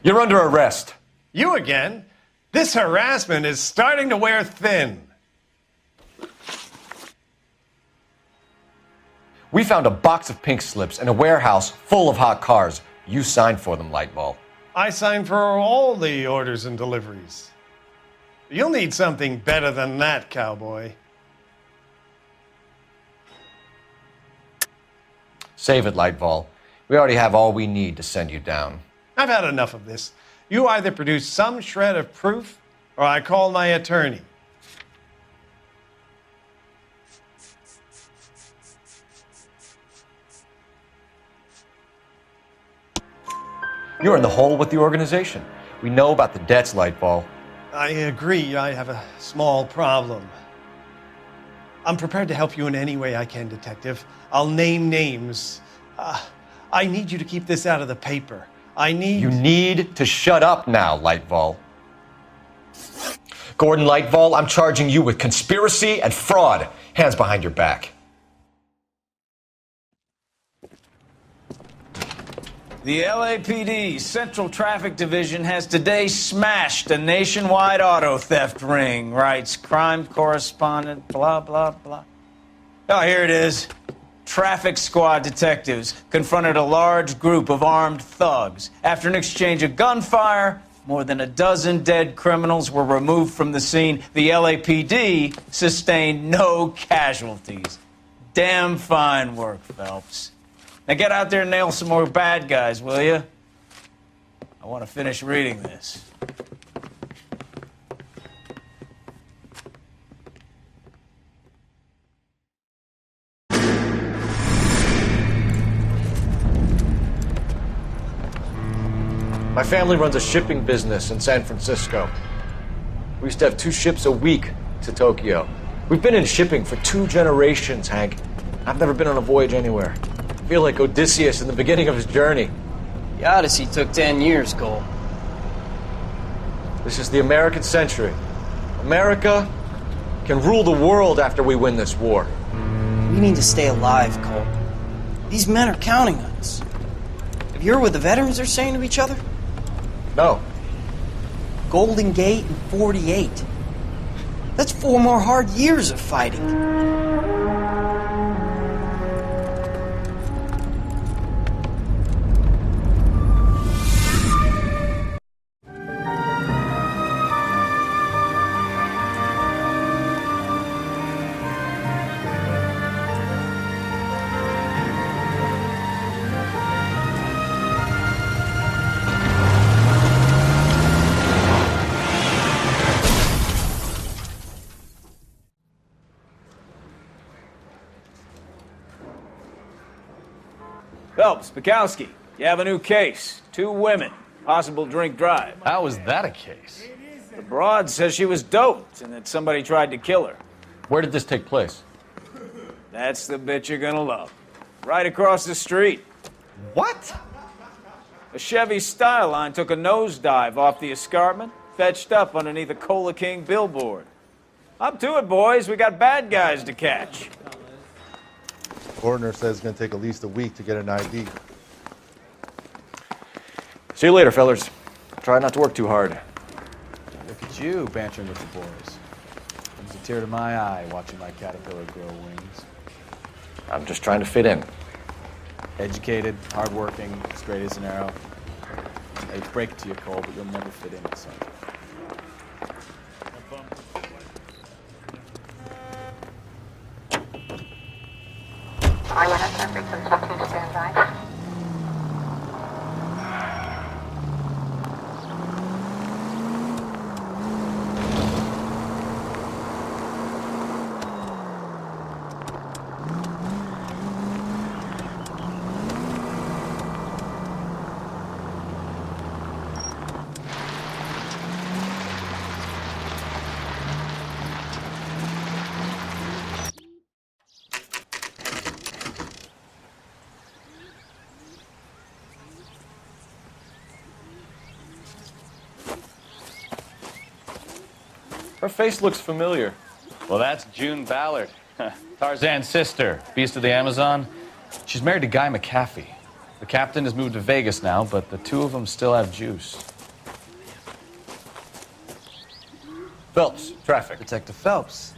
You're under arrest. You again? This harassment is starting to wear thin. We found a box of pink slips in a warehouse full of hot cars. You signed for them, Lightball. I signed for all the orders and deliveries. You'll need something better than that, cowboy. Save it, Lightball. We already have all we need to send you down. I've had enough of this. You either produce some shred of proof, or I call my attorney. You're in the hole with the organization. We know about the debts, Lightball. I agree, I have a small problem. I'm prepared to help you in any way I can, Detective. I'll name names. I need you to keep this out of the paper. You need to shut up now, Lightball. Gordon Lightball, I'm charging you with conspiracy and fraud. Hands behind your back. The LAPD Central Traffic Division has today smashed a nationwide auto theft ring, writes crime correspondent, blah, blah, blah. Oh, here it is. Traffic squad detectives confronted a large group of armed thugs. After an exchange of gunfire, more than a dozen dead criminals were removed from the scene. The LAPD sustained no casualties. Damn fine work, Phelps. Now get out there and nail some more bad guys, will you? I want to finish reading this. My family runs a shipping business in San Francisco. We used to have 2 ships a week to Tokyo. We've been in shipping for 2 generations, Hank. I've never been on a voyage anywhere. I feel like Odysseus in the beginning of his journey. The Odyssey took 10 years, Cole. This is the American century. America can rule the world after we win this war. We need to stay alive, Cole. These men are counting on us. Have you heard what the veterans are saying to each other? No. Golden Gate and 48. That's 4 more hard years of fighting. Phelps, Bukowski, you have a new case. 2 women, possible drink drive. How is that a case? The broad says she was doped and that somebody tried to kill her. Where did this take place? That's the bit you're gonna love. Right across the street. What? A Chevy Styline took a nosedive off the escarpment, fetched up underneath a Cola King billboard. Up to it, boys. We got bad guys to catch. Coroner says it's going to take at least a week to get an ID. See you later, fellas. Try not to work too hard. Look at you bantering with the boys. Brings a tear to my eye watching my caterpillar grow wings. I'm just trying to fit in. Educated, hardworking, straight as an arrow. I hate to break it to you, Cole, but you'll never fit in, son. Stand by. Her face looks familiar. Well, that's June Ballard, Tarzan's sister, beast of the Amazon. She's married to Guy McAfee. The captain has moved to Vegas now, but the 2 of them still have juice. Phelps, traffic. Detective Phelps.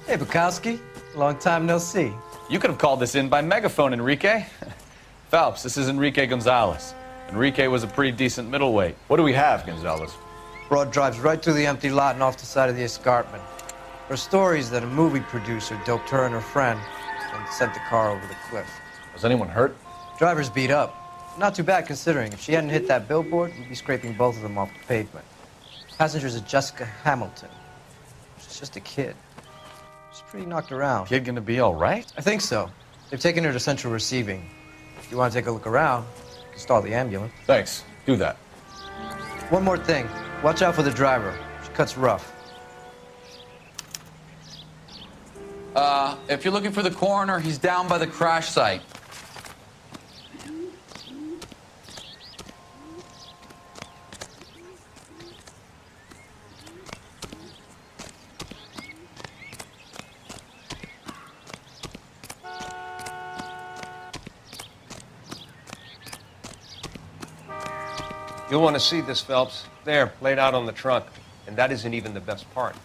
Hey, Bukowski. Long time no see. You could have called this in by megaphone, Enrique. Phelps, this is Enrique Gonzalez. Enrique was a pretty decent middleweight. What do we have, Gonzalez? Broad drives right through the empty lot and off the side of the escarpment. Her stories that a movie producer doped her and her friend and sent the car over the cliff. Was anyone hurt? Driver's beat up. Not too bad considering. If she hadn't hit that billboard, we'd be scraping both of them off the pavement. Passenger's a Jessica Hamilton. She's just a kid. She's pretty knocked around. Kid gonna be all right? I think so. They've taken her to central receiving. If you want to take a look around, you can stall the ambulance. Thanks. Do that. One more thing. Watch out for the driver. She cuts rough. If you're looking for the coroner, he's down by the crash site. You'll want to see this, Phelps. There, laid out on the trunk. And that isn't even the best part.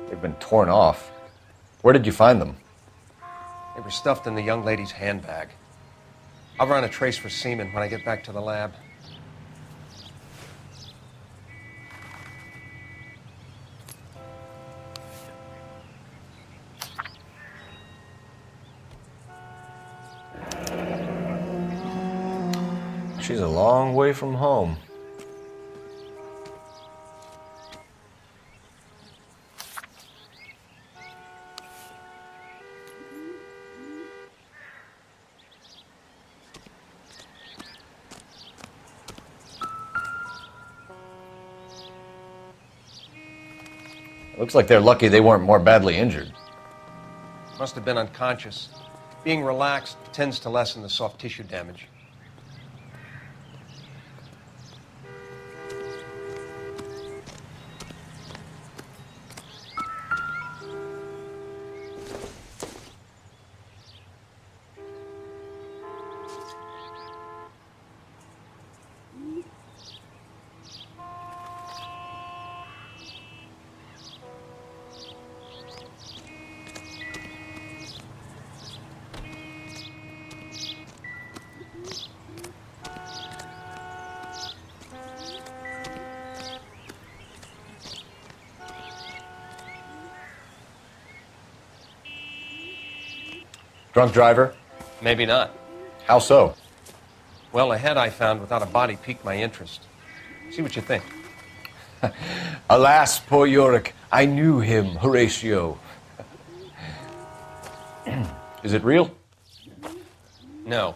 They've been torn off. Where did you find them? They were stuffed in the young lady's handbag. I'll run a trace for semen when I get back to the lab. She's a long way from home. Looks like they're lucky they weren't more badly injured. Must have been unconscious. Being relaxed tends to lessen the soft tissue damage. Drunk driver? Maybe not. How so? Well, a head I found without a body piqued my interest. See what you think. Alas, poor Yorick, I knew him, Horatio. Is it real? No.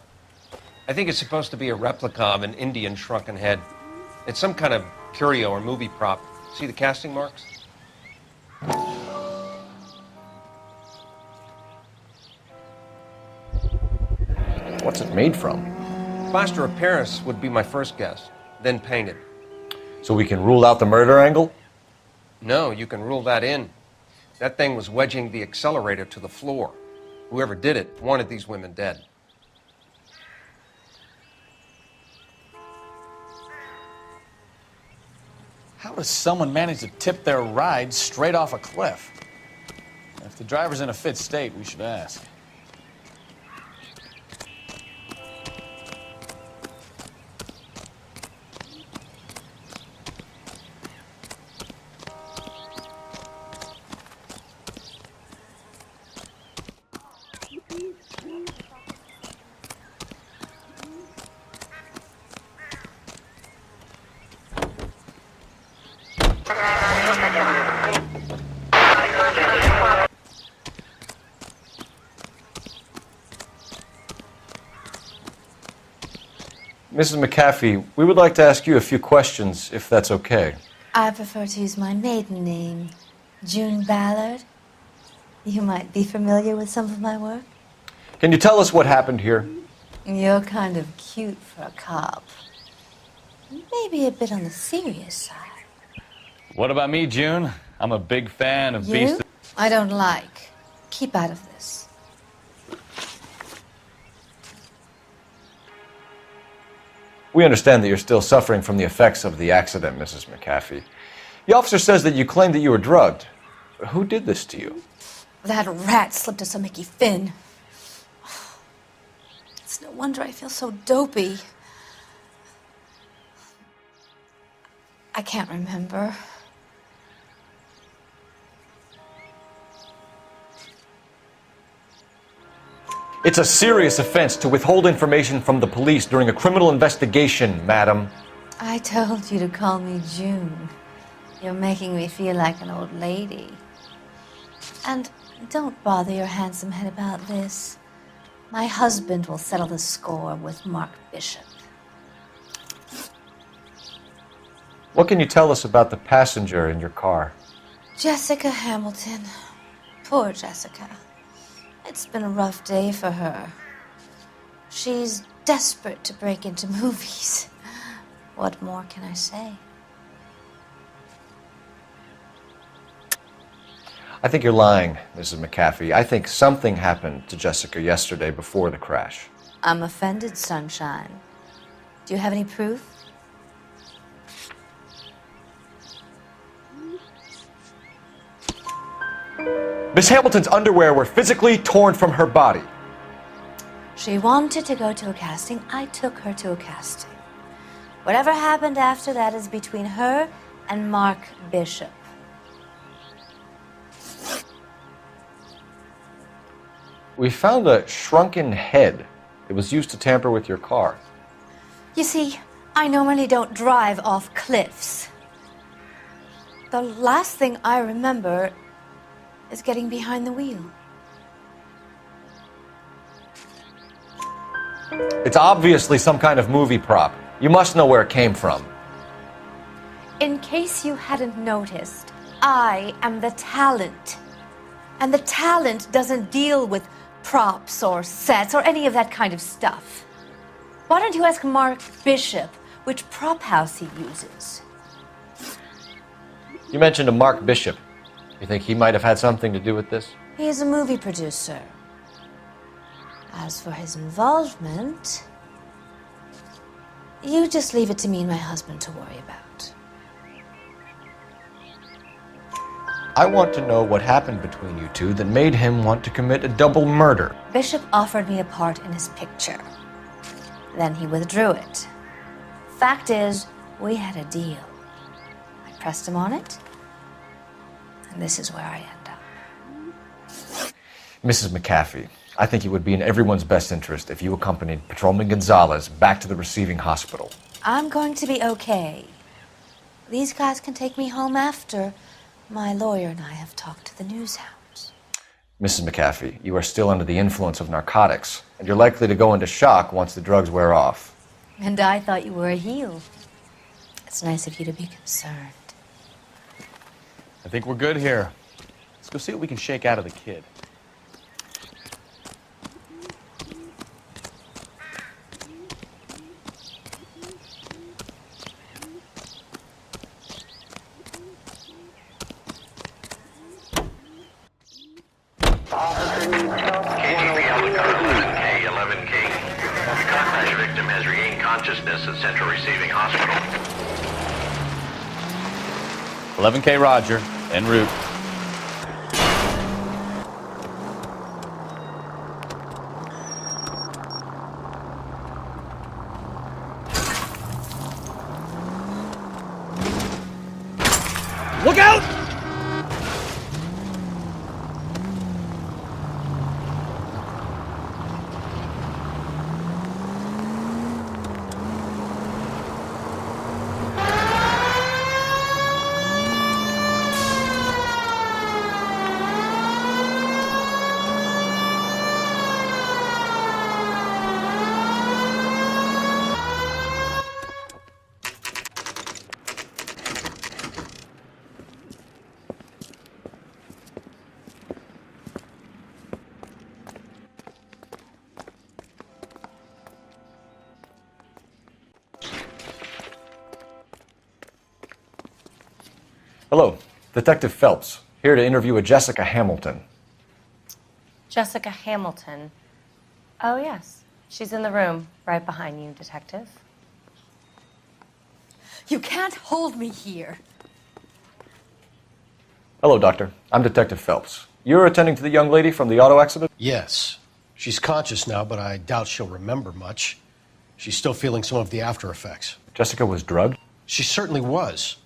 I think it's supposed to be a replica of an Indian shrunken head. It's some kind of curio or movie prop. See the casting marks? What's it made from? Plaster of Paris would be my first guess, then painted. So we can rule out the murder angle? No, you can rule that in. That thing was wedging the accelerator to the floor. Whoever did it wanted these women dead. How does someone manage to tip their ride straight off a cliff? If the driver's in a fit state, we should ask. Mrs. McAfee, we would like to ask you a few questions, if that's okay. I prefer to use my maiden name, June Ballard. You might be familiar with some of my work. Can you tell us what happened here? You're kind of cute for a cop. Maybe a bit on the serious side. What about me, June? I'm a big fan of You? Beast. I don't like. Keep out of this. We understand that you're still suffering from the effects of the accident, Mrs. McAfee. The officer says that you claimed that you were drugged. Who did this to you? That rat slipped us a Mickey Finn. It's no wonder I feel so dopey. I can't remember. It's a serious offense to withhold information from the police during a criminal investigation, madam. I told you to call me June. You're making me feel like an old lady. And don't bother your handsome head about this. My husband will settle the score with Mark Bishop. What can you tell us about the passenger in your car? Jessica Hamilton. Poor Jessica. It's been a rough day for her. She's desperate to break into movies. What more can I say? I think you're lying, Mrs. McAfee. I think something happened to Jessica yesterday before the crash. I'm offended, Sunshine. Do you have any proof? Miss Hamilton's underwear were physically torn from her body. She wanted to go to a casting. I took her to a casting. Whatever happened after that is between her and Mark Bishop. We found a shrunken head. It was used to tamper with your car. You see, I normally don't drive off cliffs. The last thing I remember is getting behind the wheel. It's obviously some kind of movie prop. You must know where it came from. In case you hadn't noticed, I am the talent. And the talent doesn't deal with props or sets or any of that kind of stuff. Why don't you ask Mark Bishop which prop house he uses? You mentioned a Mark Bishop. You think he might have had something to do with this? He is a movie producer. As for his involvement, you just leave it to me and my husband to worry about. I want to know what happened between you two that made him want to commit a double murder. Bishop offered me a part in his picture. Then he withdrew it. Fact is, we had a deal. I pressed him on it, and this is where I end up. Mrs. McAfee, I think it would be in everyone's best interest if you accompanied Patrolman Gonzalez back to the receiving hospital. I'm going to be okay. These guys can take me home after. My lawyer and I have talked to the news hounds. Mrs. McAfee, you are still under the influence of narcotics, and you're likely to go into shock once the drugs wear off. And I thought you were a heel. It's nice of you to be concerned. I think we're good here. Let's go see what we can shake out of the kid. Consciousness at Central Receiving Hospital. 11K Roger, en route. Look out! Hello, Detective Phelps, here to interview a Jessica Hamilton. Jessica Hamilton. Oh, yes. She's in the room right behind you, Detective. You can't hold me here. Hello, Doctor. I'm Detective Phelps. You're attending to the young lady from the auto accident? Yes. She's conscious now, but I doubt she'll remember much. She's still feeling some of the after effects. Jessica was drugged? She certainly was.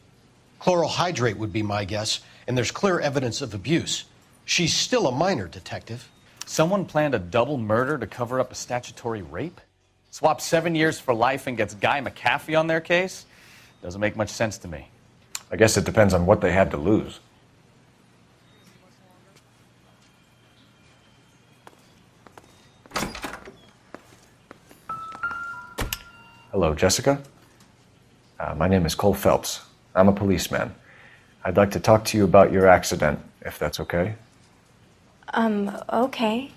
Chloral hydrate would be my guess, and there's clear evidence of abuse. She's still a minor, Detective. Someone planned a double murder to cover up a statutory rape? Swap 7 years for life and gets Guy McAfee on their case? Doesn't make much sense to me. I guess it depends on what they had to lose. Hello, Jessica. My name is Cole Phelps. I'm a policeman. I'd like to talk to you about your accident, if that's okay. Okay.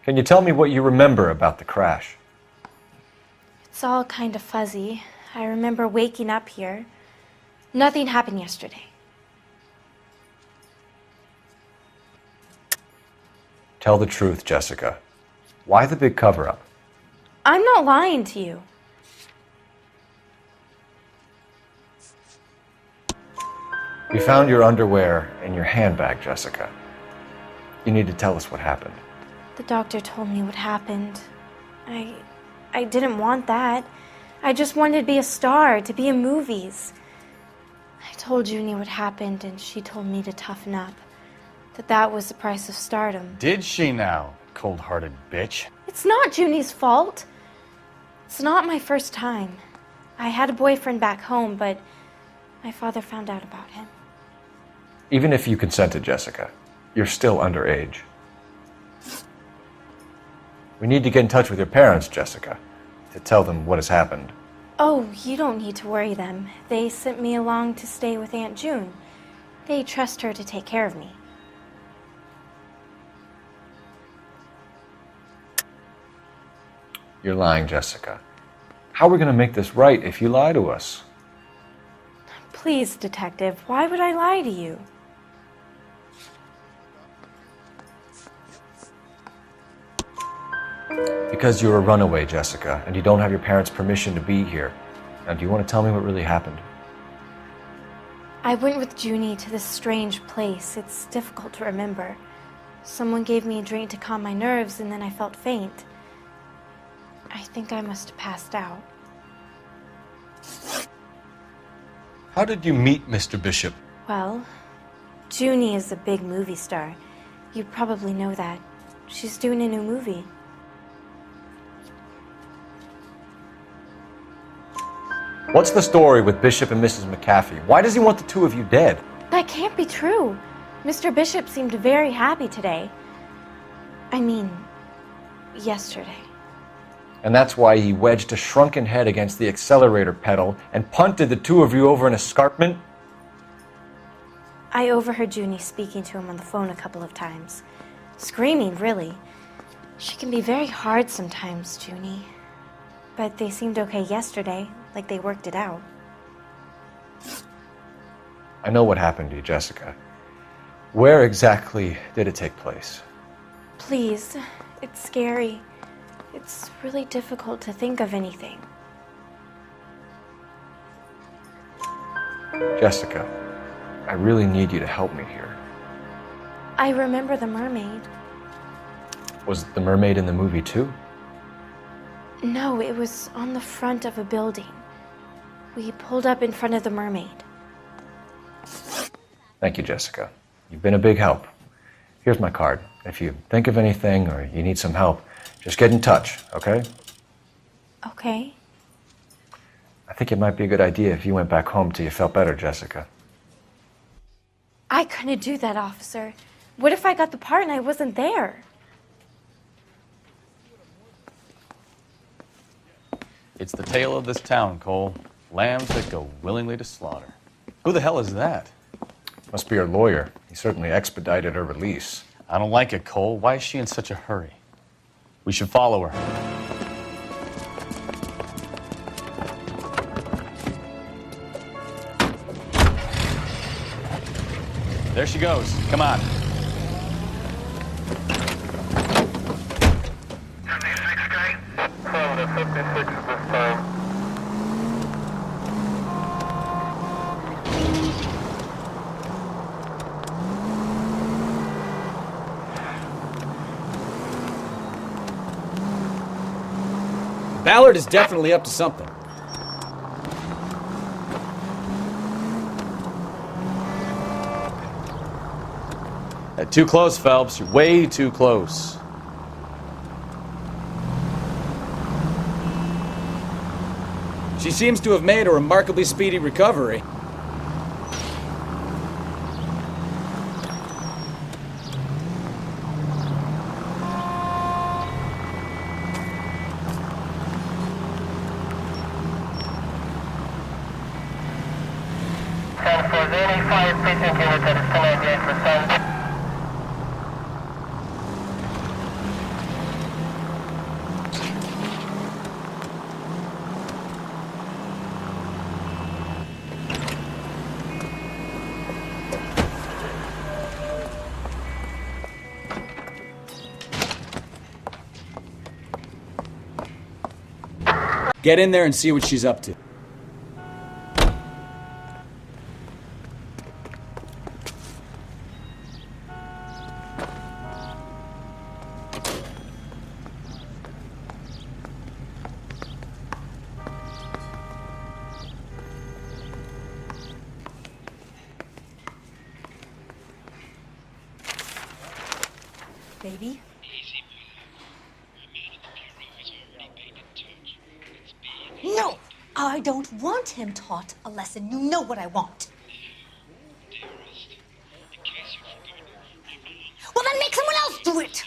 Can you tell me what you remember about the crash? It's all kind of fuzzy. I remember waking up here. Nothing happened yesterday. Tell the truth, Jessica. Why the big cover-up? I'm not lying to you. We found your underwear in your handbag, Jessica. You need to tell us what happened. The doctor told me what happened. I didn't want that. I just wanted to be a star, to be in movies. I told Junie what happened, and she told me to toughen up. That was the price of stardom. Did she now, cold-hearted bitch? It's not Junie's fault. It's not my first time. I had a boyfriend back home, but my father found out about him. Even if you consented, Jessica, you're still underage. We need to get in touch with your parents, Jessica, to tell them what has happened. Oh, you don't need to worry them. They sent me along to stay with Aunt June. They trust her to take care of me. You're lying, Jessica. How are we going to make this right if you lie to us? Please, Detective, why would I lie to you? Because you're a runaway, Jessica, and you don't have your parents' permission to be here. Now, do you want to tell me what really happened? I went with Junie to this strange place. It's difficult to remember. Someone gave me a drink to calm my nerves, and then I felt faint. I think I must have passed out. How did you meet Mr. Bishop? Well, Junie is a big movie star. You probably know that. She's doing a new movie. What's the story with Bishop and Mrs. McAfee? Why does he want the two of you dead? That can't be true. Mr. Bishop seemed very happy today. I mean, yesterday. And that's why he wedged a shrunken head against the accelerator pedal and punted the two of you over an escarpment? I overheard Junie speaking to him on the phone a couple of times. Screaming, really. She can be very hard sometimes, Junie. But they seemed okay yesterday, like they worked it out. I know what happened to you, Jessica. Where exactly did it take place? Please, it's scary. It's really difficult to think of anything. Jessica, I really need you to help me here. I remember the mermaid. Was the mermaid in the movie too? No, it was on the front of a building. We pulled up in front of the mermaid. Thank you, Jessica. You've been a big help. Here's my card. If you think of anything or you need some help, just get in touch, okay? Okay. I think it might be a good idea if you went back home till you felt better, Jessica. I couldn't do that, officer. What if I got the part and I wasn't there? It's the tale of this town, Cole. Lambs that go willingly to slaughter. Who the hell is that? Must be her lawyer. He certainly expedited her release. I don't like it, Cole. Why is she in such a hurry? We should follow her. There she goes. Come on. And the 56 this time. Ballard is definitely up to something. Too close, Phelps. You're way too close. She seems to have made a remarkably speedy recovery. Get in there and see what she's up to. Baby? No! I don't want him taught a lesson. You know what I want. Well, then make someone else do it!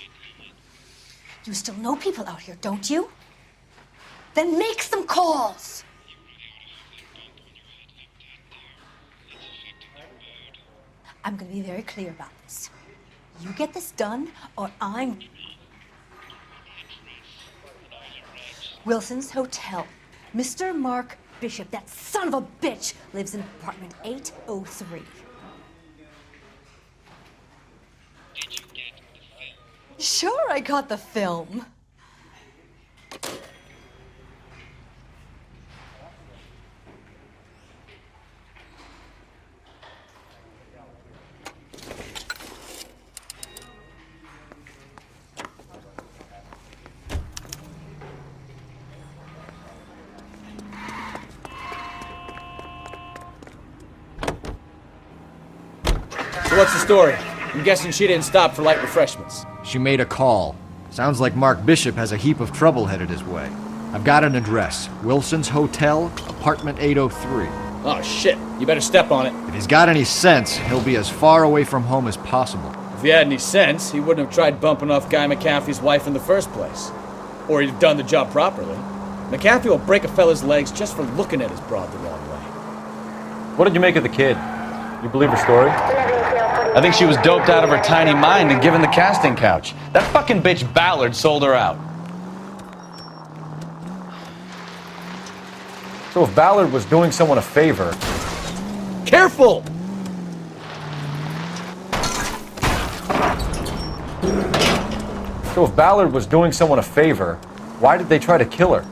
You still know people out here, don't you? Then make some calls! I'm gonna be very clear about this. You get this done, or I'm... Wilson's Hotel. Mr. Mark Bishop, that son of a bitch, lives in apartment 803. Did you get the film? Sure, I got the film. So what's the story? I'm guessing she didn't stop for light refreshments. She made a call. Sounds like Mark Bishop has a heap of trouble headed his way. I've got an address. Wilson's Hotel, apartment 803. Oh, shit. You better step on it. If he's got any sense, he'll be as far away from home as possible. If he had any sense, he wouldn't have tried bumping off Guy McAfee's wife in the first place. Or he'd have done the job properly. McAfee will break a fella's legs just for looking at his broad the wrong way. What did you make of the kid? You believe her story? I think she was doped out of her tiny mind and given the casting couch. That fucking bitch Ballard sold her out. So if Ballard was doing someone a favor... Careful! So if Ballard was doing someone a favor, why did they try to kill her?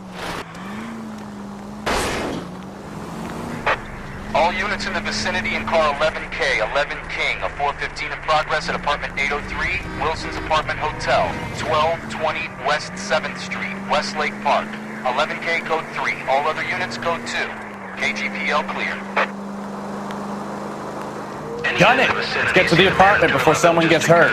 All units in the vicinity in car 11K, 11 King, a 415 in progress at apartment 803, Wilson's Apartment Hotel, 1220 West 7th Street, Westlake Park. 11K code 3, all other units code 2. KGPL clear. Done it! Let's get to the apartment before someone gets hurt.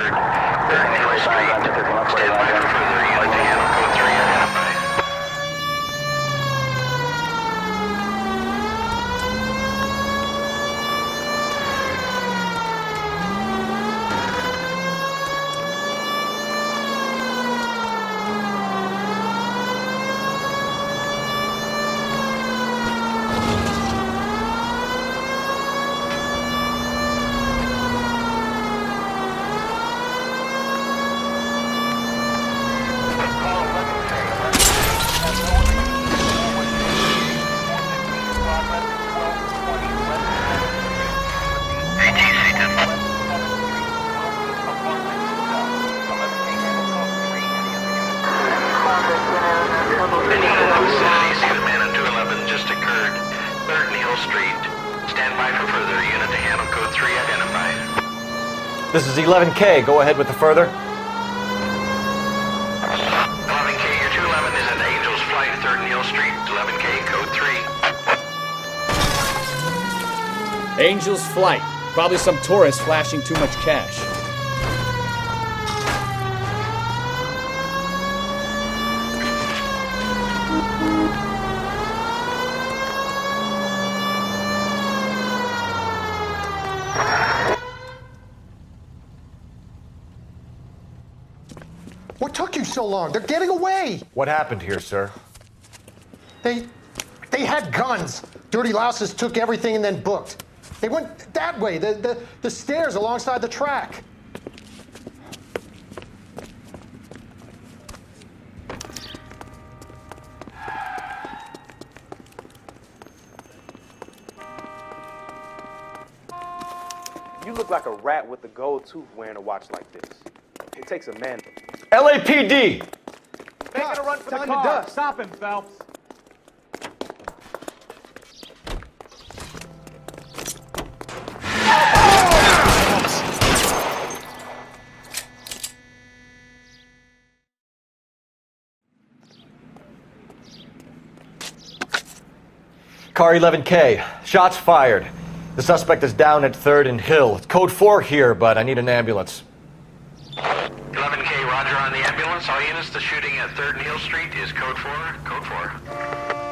Hill Street. Stand by for further. Unit to handle code 3 identified. This is 11K. Go ahead with the further. 11K, your 211 is at Angel's Flight, 3rd and Hill Street. 11K, code 3. Angel's Flight. Probably some tourist flashing too much cash. What took you so long? They're getting away. What happened here, sir? They had guns. Dirty louses took everything and then booked. They went that way, the stairs alongside the track. You look like a rat with a gold tooth wearing a watch like this. It takes a man. LAPD! Making a run for the car. Stop him, Phelps. Car 11K. Shots fired. The suspect is down at 3rd and Hill. It's code 4 here, but I need an ambulance. 11K, roger on the ambulance. All units, the shooting at 3rd and Hill Street is code 4. Code 4.